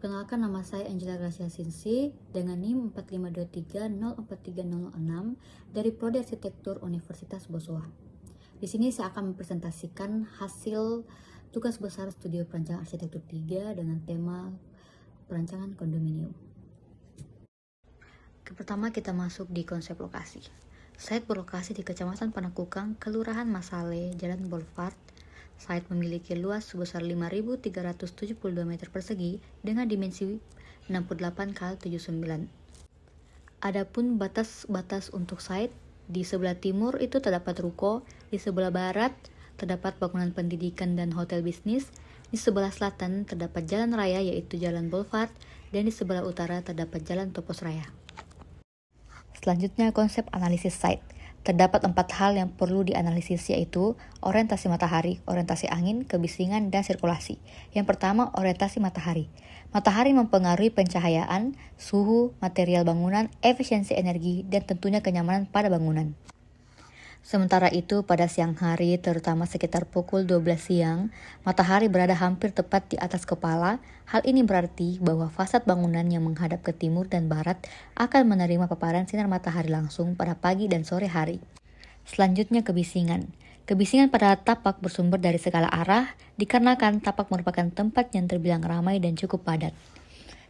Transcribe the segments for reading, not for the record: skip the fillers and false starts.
Perkenalkan, nama saya Angela Gracia Sinsi dengan NIM 4523043006 dari Prodi Arsitektur Universitas Boswa. Di sini saya akan mempresentasikan hasil tugas besar studi perancangan arsitektur 3 dengan tema perancangan kondominium. Pertama kita masuk di konsep lokasi. Site berlokasi di Kecamatan Panakukang, Kelurahan Masale, Jalan Boulevard. Site memiliki luas sebesar 5.372 meter persegi dengan dimensi 68 x 79. Adapun batas-batas untuk site, di sebelah timur itu terdapat ruko, di sebelah barat terdapat bangunan pendidikan dan hotel bisnis, di sebelah selatan terdapat jalan raya yaitu Jalan Boulevard, dan di sebelah utara terdapat Jalan Topos Raya. Selanjutnya konsep analisis site. Terdapat 4 hal yang perlu dianalisis, yaitu orientasi matahari, orientasi angin, kebisingan, dan sirkulasi. Yang pertama, orientasi matahari. Matahari mempengaruhi pencahayaan, suhu, material bangunan, efisiensi energi, dan tentunya kenyamanan pada bangunan. Sementara itu, pada siang hari, terutama sekitar pukul 12 siang, matahari berada hampir tepat di atas kepala. Hal ini berarti bahwa fasad bangunan yang menghadap ke timur dan barat akan menerima paparan sinar matahari langsung pada pagi dan sore hari. Selanjutnya kebisingan. Kebisingan pada tapak bersumber dari segala arah, dikarenakan tapak merupakan tempat yang terbilang ramai dan cukup padat.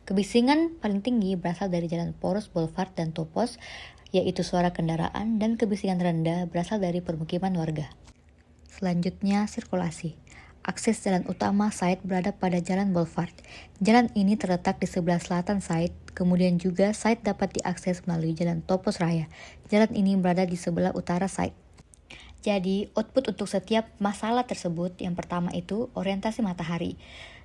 Kebisingan paling tinggi berasal dari Jalan Poros, Boulevard, dan Topos, yaitu suara kendaraan, dan kebisingan rendah berasal dari permukiman warga. Selanjutnya, sirkulasi. Akses jalan utama site berada pada Jalan Boulevard. Jalan ini terletak di sebelah selatan site, kemudian juga site dapat diakses melalui Jalan Topos Raya. Jalan ini berada di sebelah utara site. Jadi, output untuk setiap masalah tersebut, yang pertama itu orientasi matahari.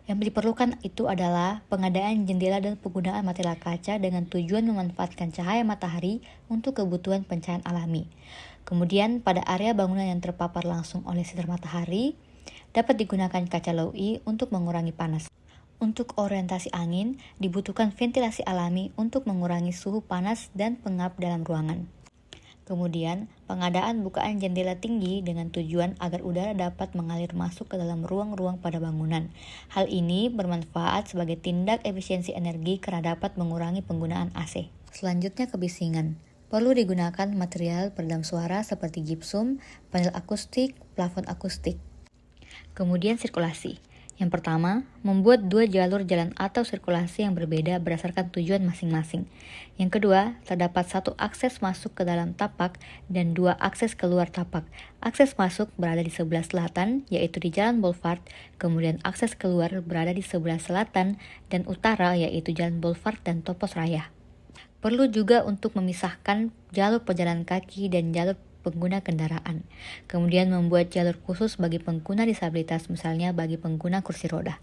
Yang diperlukan itu adalah pengadaan jendela dan penggunaan material kaca dengan tujuan memanfaatkan cahaya matahari untuk kebutuhan pencahayaan alami. Kemudian pada area bangunan yang terpapar langsung oleh sinar matahari, dapat digunakan kaca low E untuk mengurangi panas. Untuk orientasi angin, dibutuhkan ventilasi alami untuk mengurangi suhu panas dan pengap dalam ruangan. Kemudian, pengadaan bukaan jendela tinggi dengan tujuan agar udara dapat mengalir masuk ke dalam ruang-ruang pada bangunan. Hal ini bermanfaat sebagai tindak efisiensi energi karena dapat mengurangi penggunaan AC. Selanjutnya kebisingan. Perlu digunakan material peredam suara seperti gipsum, panel akustik, plafon akustik. Kemudian sirkulasi. Yang pertama, membuat 2 jalur jalan atau sirkulasi yang berbeda berdasarkan tujuan masing-masing. Yang kedua, terdapat 1 akses masuk ke dalam tapak dan 2 akses keluar tapak. Akses masuk berada di sebelah selatan, yaitu di Jalan Boulevard, kemudian akses keluar berada di sebelah selatan dan utara, yaitu Jalan Boulevard dan Topos Raya. Perlu juga untuk memisahkan jalur pejalan kaki dan jalur pengguna kendaraan. Kemudian membuat jalur khusus bagi pengguna disabilitas, misalnya bagi pengguna kursi roda.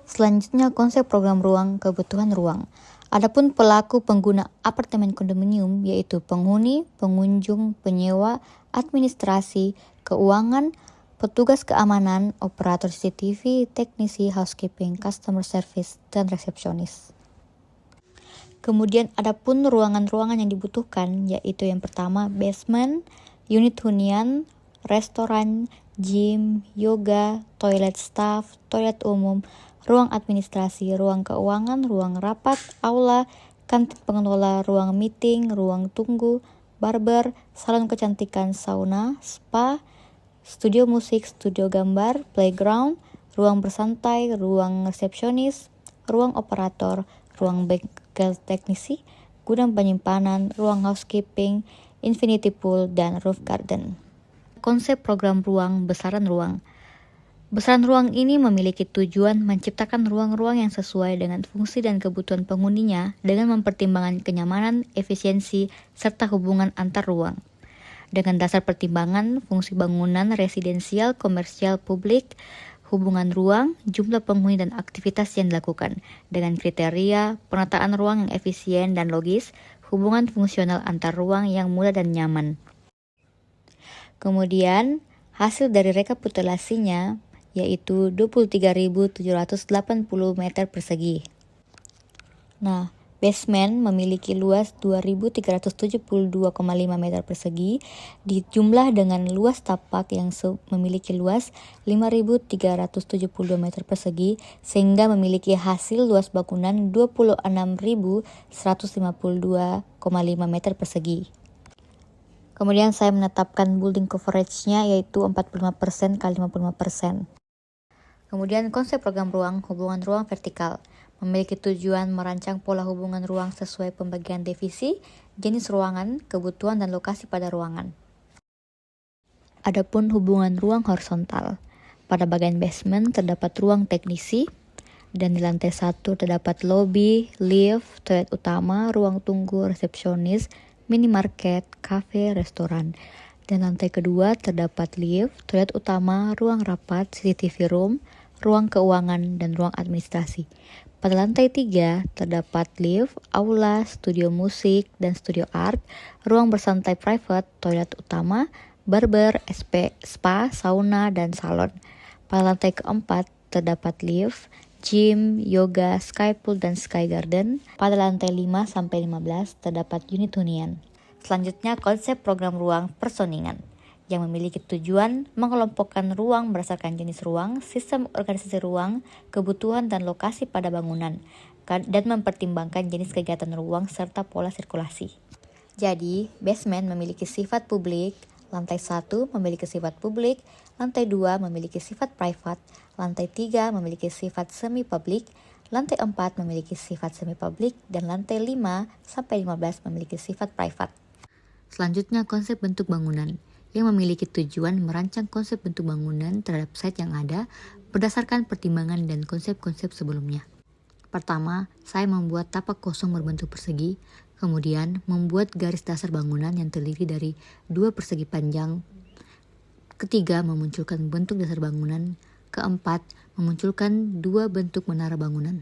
Selanjutnya konsep program ruang, kebutuhan ruang. Adapun pelaku pengguna apartemen kondominium yaitu penghuni, pengunjung, penyewa, administrasi, keuangan, petugas keamanan, operator CCTV, teknisi, housekeeping, customer service, dan resepsionis. Kemudian adapun ruangan-ruangan yang dibutuhkan yaitu yang pertama basement, unit hunian, restoran, gym, yoga, toilet staff, toilet umum, ruang administrasi, ruang keuangan, ruang rapat, aula, kantin pengelola, ruang meeting, ruang tunggu, barber, salon kecantikan, sauna, spa, studio musik, studio gambar, playground, ruang bersantai, ruang resepsionis, ruang operator, ruang bengkel teknisi, gudang penyimpanan, ruang housekeeping, infinity pool, dan roof garden. Konsep program ruang, besaran ruang. Besaran ruang ini memiliki tujuan menciptakan ruang-ruang yang sesuai dengan fungsi dan kebutuhan penghuninya dengan mempertimbangkan kenyamanan, efisiensi, serta hubungan antar ruang. Dengan dasar pertimbangan fungsi bangunan residensial, komersial, publik, hubungan ruang, jumlah penghuni dan aktivitas yang dilakukan, dengan kriteria penataan ruang yang efisien dan logis, hubungan fungsional antar ruang yang mudah dan nyaman. Kemudian, hasil dari rekapitulasinya yaitu 23.780 meter persegi. Nah, Basement memiliki luas 2.372,5 meter persegi, dijumlah dengan luas tapak yang memiliki luas 5.372 meter persegi, sehingga memiliki hasil luas bangunan 26.152,5 meter persegi. Kemudian saya menetapkan building coverage-nya yaitu 45% kali 55%. Kemudian konsep program ruang, hubungan ruang vertikal. Memiliki tujuan merancang pola hubungan ruang sesuai pembagian divisi, jenis ruangan, kebutuhan dan lokasi pada ruangan. Adapun hubungan ruang horizontal. Pada bagian basement terdapat ruang teknisi, dan di lantai 1 terdapat lobby, lift, toilet utama, ruang tunggu, resepsionis, minimarket, kafe, restoran. Dan lantai kedua terdapat lift, toilet utama, ruang rapat, CCTV room, ruang keuangan, dan ruang administrasi. Pada lantai 3 terdapat lift, aula, studio musik, dan studio art, ruang bersantai private, toilet utama, barber, spa, sauna, dan salon. Pada lantai keempat terdapat lift, gym, yoga, sky pool, dan sky garden. Pada lantai 5-15 terdapat unit hunian. Selanjutnya konsep program ruang personingan yang memiliki tujuan mengelompokkan ruang berdasarkan jenis ruang, sistem organisasi ruang, kebutuhan dan lokasi pada bangunan, dan mempertimbangkan jenis kegiatan ruang serta pola sirkulasi. Jadi, basement memiliki sifat publik, lantai 1 memiliki sifat publik, lantai 2 memiliki sifat private, lantai 3 memiliki sifat semi-publik, lantai 4 memiliki sifat semi-publik, dan lantai 5-15 memiliki sifat private. Selanjutnya konsep bentuk bangunan yang memiliki tujuan merancang konsep bentuk bangunan terhadap site yang ada berdasarkan pertimbangan dan konsep-konsep sebelumnya. Pertama, saya membuat tapak kosong berbentuk persegi, kemudian membuat garis dasar bangunan yang terdiri dari 2 persegi panjang. Ketiga, memunculkan bentuk dasar bangunan. Keempat, memunculkan 2 bentuk menara bangunan.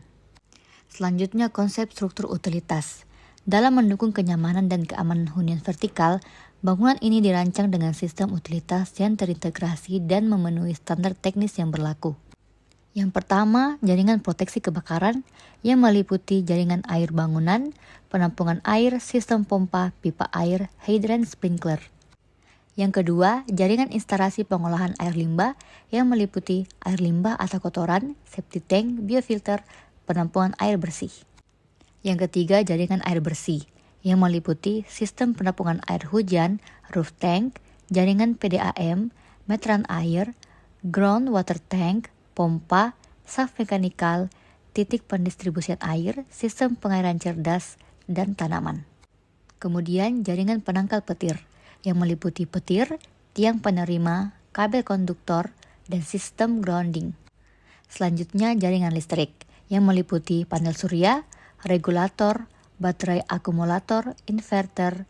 Selanjutnya, konsep struktur utilitas. Dalam mendukung kenyamanan dan keamanan hunian vertikal, bangunan ini dirancang dengan sistem utilitas yang terintegrasi dan memenuhi standar teknis yang berlaku. Yang pertama, jaringan proteksi kebakaran yang meliputi jaringan air bangunan, penampungan air, sistem pompa, pipa air, hydrant sprinkler. Yang kedua, jaringan instalasi pengolahan air limbah yang meliputi air limbah atau kotoran, septic tank, biofilter, penampungan air bersih. Yang ketiga, jaringan air bersih yang meliputi sistem penampungan air hujan, roof tank, jaringan PDAM, meteran air, ground water tank, pompa, shaft mekanikal, titik pendistribusian air, sistem pengairan cerdas, dan tanaman. Kemudian jaringan penangkal petir yang meliputi petir, tiang penerima, kabel konduktor, dan sistem grounding. Selanjutnya jaringan listrik yang meliputi panel surya, regulator, baterai akumulator, inverter,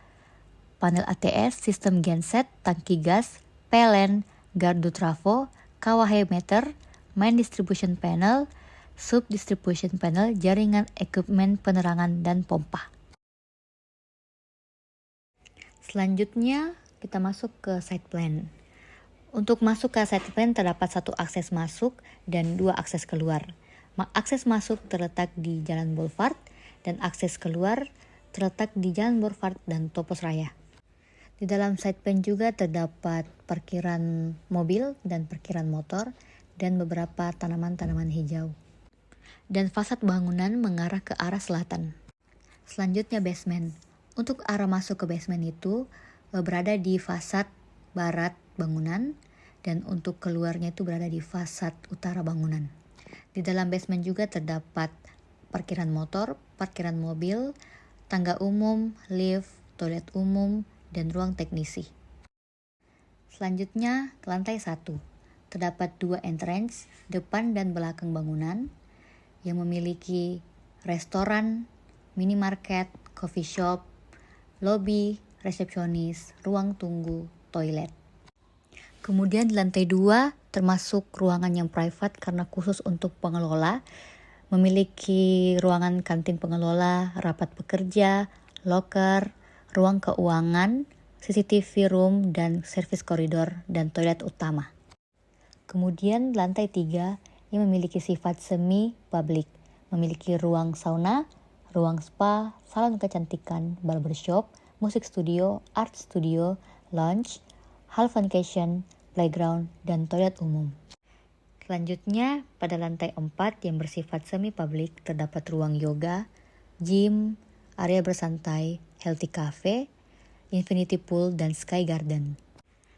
panel ATS, sistem genset, tangki gas, PLN, gardu trafo, kawah meter, main distribution panel, sub distribution panel, jaringan equipment penerangan, dan pompa. Selanjutnya kita masuk ke site plan. Untuk masuk ke site plan terdapat 1 akses masuk dan 2 akses keluar. Akses masuk terletak di Jalan Boulevard dan akses keluar terletak di Jalan Boulevard dan Topos Raya. Di dalam site plan juga terdapat parkiran mobil dan parkiran motor dan beberapa tanaman-tanaman hijau. Dan fasad bangunan mengarah ke arah selatan. Selanjutnya basement. Untuk arah masuk ke basement itu berada di fasad barat bangunan dan untuk keluarnya itu berada di fasad utara bangunan. Di dalam basement juga terdapat parkiran motor, parkiran mobil, tangga umum, lift, toilet umum, dan ruang teknisi. Selanjutnya ke lantai 1. Terdapat 2 entrance, depan dan belakang bangunan, yang memiliki restoran, minimarket, coffee shop, lobby, resepsionis, ruang tunggu, toilet. Kemudian di lantai 2 termasuk ruangan yang private karena khusus untuk pengelola, memiliki ruangan kantin pengelola, rapat pekerja, loker, ruang keuangan, CCTV room, dan service koridor, dan toilet utama. Kemudian lantai 3 yang memiliki sifat semi-public, memiliki ruang sauna, ruang spa, salon kecantikan, barbershop, musik studio, art studio, lounge, hall vacation, playground, dan toilet umum. Selanjutnya, pada lantai 4 yang bersifat semi-publik terdapat ruang yoga, gym, area bersantai, healthy cafe, infinity pool, dan sky garden.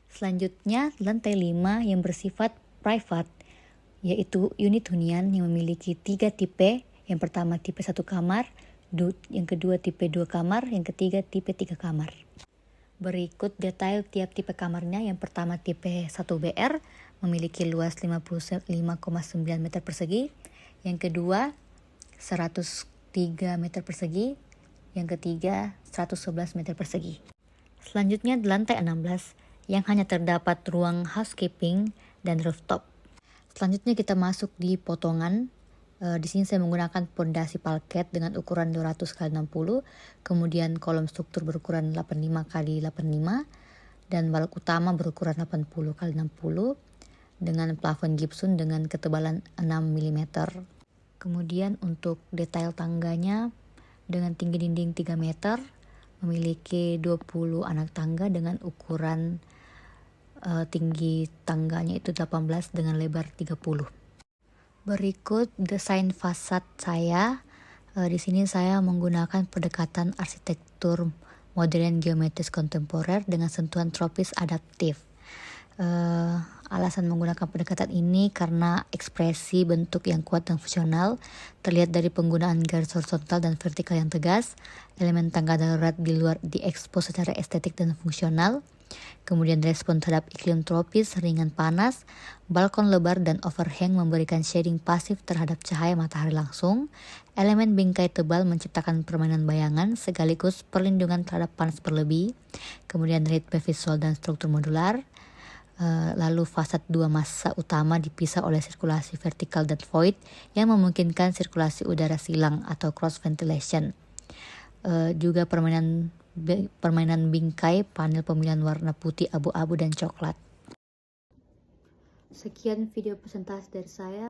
Selanjutnya, lantai 5 yang bersifat private, yaitu unit hunian yang memiliki 3 tipe. Yang pertama tipe 1 kamar, yang kedua tipe 2 kamar, yang ketiga tipe 3 kamar. Berikut detail tiap tipe kamarnya. Yang pertama tipe 1BR memiliki luas 55,9 meter persegi. Yang kedua 103 meter persegi. Yang ketiga 111 meter persegi. Selanjutnya di lantai 16 yang hanya terdapat ruang housekeeping dan rooftop. Selanjutnya kita masuk di potongan. Di sini saya menggunakan pondasi parket dengan ukuran 200 x 60, kemudian kolom struktur berukuran 85 x 85 dan balok utama berukuran 80 x 60 dengan plafon gypsum dengan ketebalan 6 mm. Kemudian untuk detail tangganya dengan tinggi dinding 3 meter, memiliki 20 anak tangga dengan ukuran tinggi tangganya itu 18 dengan lebar 30. Berikut desain fasad saya. Di sini saya menggunakan pendekatan arsitektur modern geometris kontemporer dengan sentuhan tropis adaptif. Alasan menggunakan pendekatan ini karena ekspresi bentuk yang kuat dan fungsional terlihat dari penggunaan garis horizontal dan vertikal yang tegas, elemen tangga darurat di luar diekspos secara estetik dan fungsional, kemudian respon terhadap iklim tropis, ringan panas, balkon lebar dan overhang memberikan shading pasif terhadap cahaya matahari langsung, elemen bingkai tebal menciptakan permainan bayangan sekaligus perlindungan terhadap panas berlebih, kemudian ritme visual dan struktur modular. Lalu fasad 2 massa utama dipisah oleh sirkulasi vertikal dan void yang memungkinkan sirkulasi udara silang atau cross ventilation. Juga permainan bingkai, panel pemilihan warna putih, abu-abu, dan coklat. Sekian video presentasi dari saya.